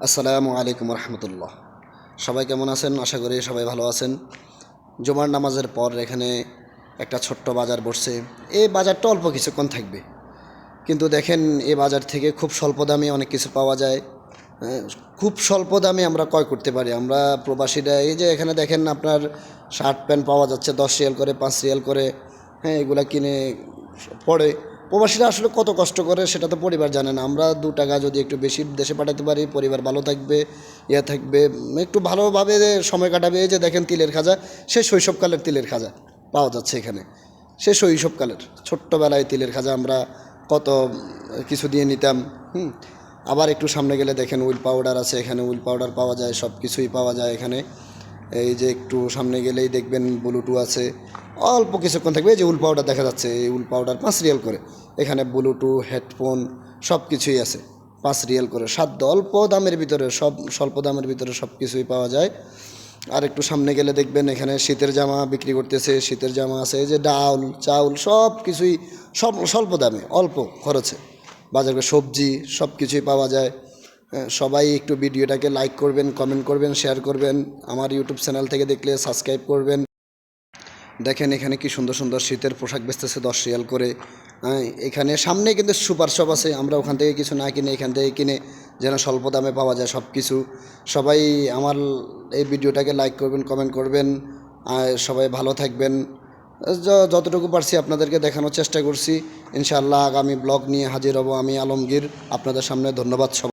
আসসালামু আলাইকুম রহমতুল্লাহ। সবাই কেমন আছেন? আশা করি সবাই ভালো আছেন। জুমার নামাজের পর এখানে একটা ছোট্ট বাজার বসছে। এই বাজারটা অল্প কিছুক্ষণ থাকবে, কিন্তু দেখেন এই বাজার থেকে খুব স্বল্প দামে অনেক কিছু পাওয়া যায়। হ্যাঁ, খুব স্বল্প দামে আমরা ক্রয় করতে পারি। আমরা প্রবাসীরা এই যে এখানে দেখেন আপনার শার্ট প্যান্ট পাওয়া যাচ্ছে 10 রিয়াল করে, 5 রিয়াল করে। হ্যাঁ, এগুলা কিনে পড়ে। প্রবাসীরা আসলে কত কষ্ট করে সেটা তো পরিবার জানে না। আমরা 2 টাকা যদি একটু বেশি দেশে পাঠাতে পারি, পরিবার ভালো থাকবে, থাকবে, একটু ভালোভাবে সময় কাটাবে। এই যে দেখেন তিলের খাজা, সেই শৈশবকালের তিলের খাজা পাওয়া যাচ্ছে এখানে। সে শৈশবকালের ছোট্টবেলায় তিলের খাজা আমরা কত কিছু দিয়ে নিতাম। আবার একটু সামনে গেলে দেখেন উইল পাউডার আছে, এখানে উইল পাউডার পাওয়া যায়, সব কিছুই পাওয়া যায় এখানে। এই যে একটু সামনে গেলেই দেখবেন ব্লুটুথ আছে, অল্প কিছুক্ষণ থাকবে। এই যে উল পাউডার দেখা যাচ্ছে, এই উল পাউডার 5 রিয়াল করে। এখানে ব্লুটুথ, হেডফোন সব কিছুই আছে 5 রিয়াল করে। সাধ্য অল্প দামের ভিতরে, সব স্বল্প দামের ভিতরে সব কিছুই পাওয়া যায়। আর একটু সামনে গেলে দেখবেন এখানে শীতের জামা বিক্রি করতেছে, শীতের জামা আছে। এই যে ডাউল চাউল সব কিছুই সব স্বল্প দামে অল্প খরচে বাজারে সবজি সব কিছুই পাওয়া যায়। সবাই একটু ভিডিওটাকে লাইক করবেন, কমেন্ট করবেন, শেয়ার করবেন। আমার ইউটিউব চ্যানেল থেকে দেখলে সাবস্ক্রাইব করবেন। দেখেন এখানে কি সুন্দর সুন্দর শীতের পোশাক বেচতেছে 10 রিয়াল করে। এখানে সামনে কিন্তু সুপার শপ আছে, আমরা ওখান থেকে কিছু না কিনে এখান থেকে কিনে যেন স্বল্প দামে পাওয়া যায় সব কিছু। সবাই আমার এই ভিডিওটাকে লাইক করবেন, কমেন্ট করবেন। আর সবাই ভালো থাকবেন। যতটুকু পারছি আপনাদেরকে দেখানোর চেষ্টা করছি। ইনশাআল্লাহ আগামী ব্লগ নিয়ে হাজির হব আমি, আলমগীর, আপনাদের সামনে। ধন্যবাদ সবাই।